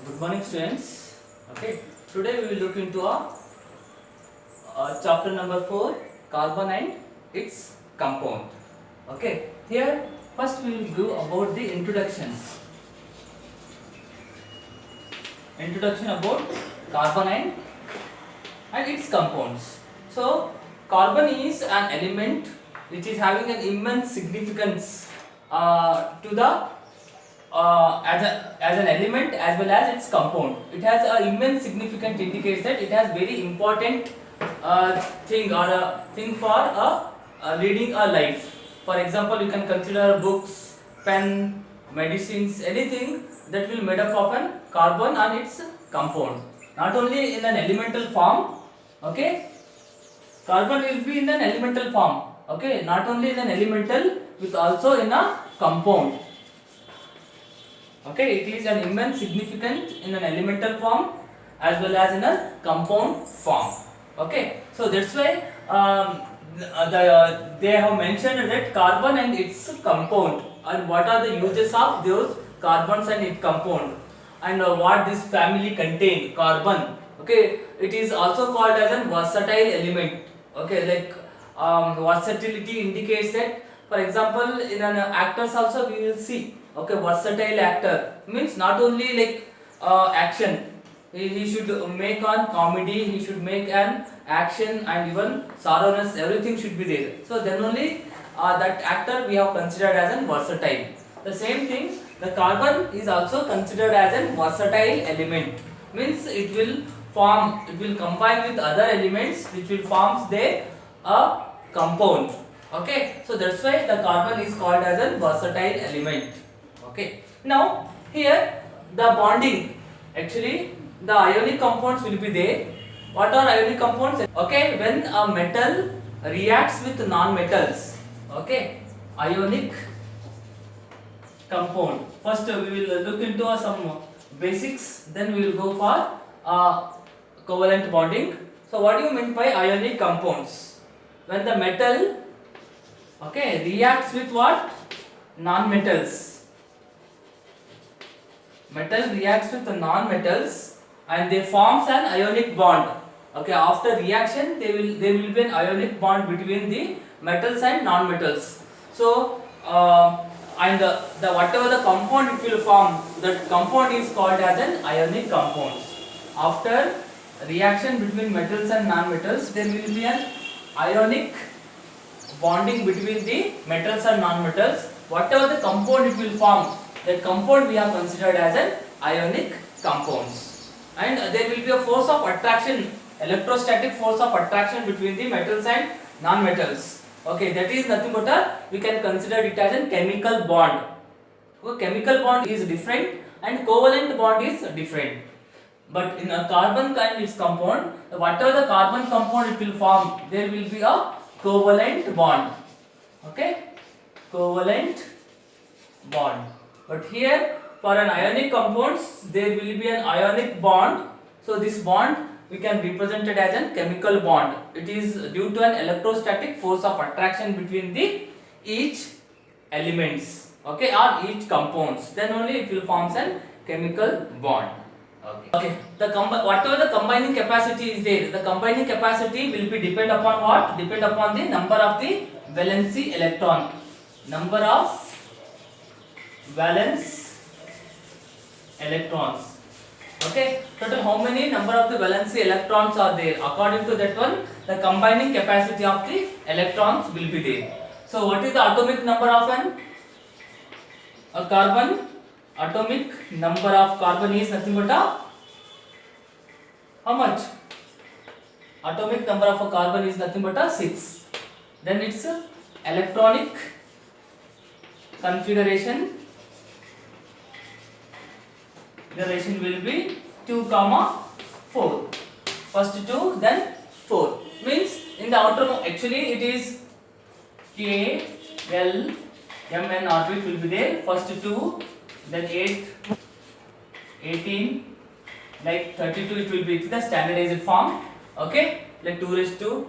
Good morning, students. Okay, today we will look into chapter number 4, carbon and its compound. Okay, here first we will go about the introduction about carbon and its compounds. So, carbon is an element which is having an immense significance to the as an element as well as its compound. It has a immense significance, indicates that it has very important thing or a thing for leading a life. For example, you can consider books, pen, medicines, anything that will made up of an carbon and its compound. Not only in an elemental form, okay, carbon will be in an elemental form, okay, not only in an elemental, with also in a compound. Okay, it is an immense significance in an elemental form as well as in a compound form. Okay, so that's why they have mentioned that carbon and its compound, and what are the uses of those carbons and its compound, and what this family contain carbon. Okay, it is also called as a versatile element. Okay, like versatility indicates that, for example, in an actors also we will see. Okay, versatile actor means not only like action. He should make on comedy, he should make an action, and even sorrowness, everything should be there. So then only that actor we have considered as an versatile. The same thing, the carbon is also considered as an versatile element. Means it will form, it will combine with other elements which will forms their a compound. Okay, so that's why the carbon is called as a versatile element. Okay, now here the bonding, actually the ionic compounds will be there. What are ionic compounds? Okay, when a metal reacts with non-metals, okay, ionic compound. First we will look into some basics, then we will go for covalent bonding. So what do you mean by ionic compounds? When the metal, okay, reacts with what? Non-metals. Metal reacts with the non-metals and they forms an ionic bond. Okay, after reaction there will be an ionic bond between the metals and non-metals. So and the whatever the compound it will form, that compound is called as an ionic compound. After reaction between metals and non-metals, there will be an ionic bonding between the metals and non-metals. Whatever the compound it will form, that compound we have considered as an ionic compounds. And there will be a force of attraction, electrostatic force of attraction between the metals and non-metals. Okay, that is nothing but we can consider it as a chemical bond. Okay, chemical bond is different and covalent bond is different. But in a carbon and its compound, whatever the carbon compound it will form, there will be a covalent bond. Okay, covalent bond. But here for an ionic compounds there will be an ionic bond. So this bond we can represent it as a chemical bond. It is due to an electrostatic force of attraction between the each elements, okay, or each compounds. Then only it will form a chemical bond. Okay. Whatever the combining capacity is there, the combining capacity will be depend upon what? Depend upon the number of the valency electron. Number of valence electrons. Okay, total how many number of the valency electrons are there? According to that one, the combining capacity of the electrons will be there. So what is the atomic number of a carbon? Atomic number of carbon is nothing but how much? Atomic number of a carbon is nothing but 6. Then its electronic configuration will be 2, 4. First 2, then 4. Means in the outer, actually it is K, L, M and orbit will be there. First 2, then 8, 18, like 32 it will be the standardized form. Okay, like 2 raised to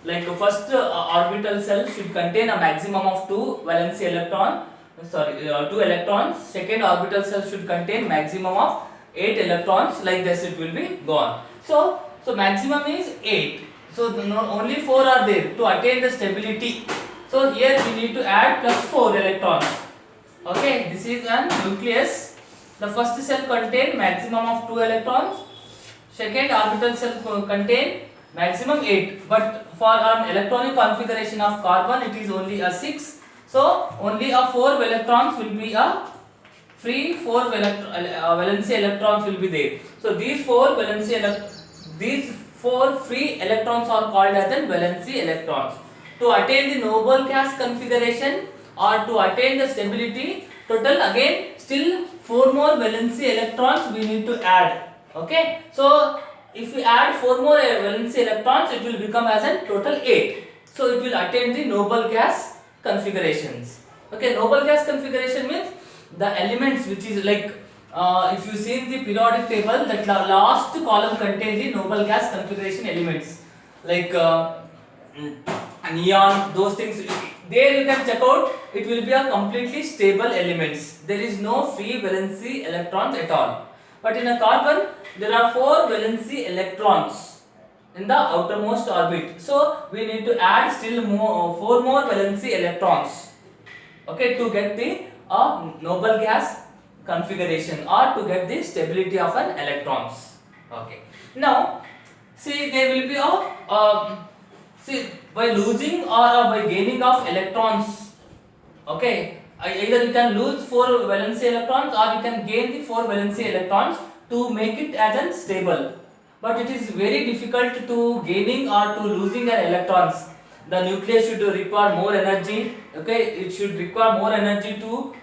like the first orbital cell should contain a maximum of 2 valency electron, 2 electrons. Second orbital shell should contain maximum of 8 electrons. Like this it will be gone. So maximum is 8. So only 4 are there to attain the stability. So here we need to add plus 4 electrons. Okay, this is a nucleus. The first cell contain maximum of 2 electrons. Second orbital shell contain maximum 8. But for an electronic configuration of carbon, it is only a 6. So only a 4 electrons will be a free, 4 valency electrons will be there. So these 4 free electrons are called as the valency electrons. To attain the noble gas configuration or to attain the stability, total again still 4 more valency electrons we need to add. Okay, so if we add 4 more valency electrons, it will become as a total 8. So it will attain the noble gas configurations. Okay, noble gas configuration means the elements which is like if you see in the periodic table, that last column contains the noble gas configuration elements like neon, those things. There you can check out, it will be a completely stable elements. There is no free valency electrons at all. But in a carbon, there are 4 valency electrons in the outermost orbit. So we need to add still more 4 more valency electrons. Okay, to get the noble gas configuration or to get the stability of an electrons. Okay. Now, see there will be see by losing or by gaining of electrons. Okay. Either you can lose 4 valency electrons or you can gain the 4 valency electrons to make it as an stable. But it is very difficult to gaining or to losing an electrons. The nucleus should require more energy. Okay, it should require more energy to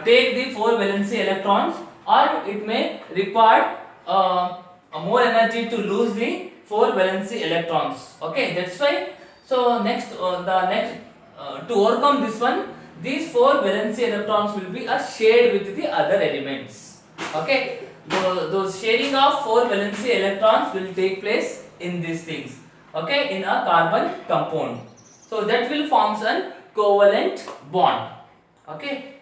take the 4 valency electrons, or it may require more energy to lose the 4 valency electrons. Okay, that's why. So next, to overcome this one, these 4 valency electrons will be shared with the other elements. Okay, those sharing of 4 valency electrons will take place in these things. Okay, in a carbon compound. So that will forms a covalent bond. Okay.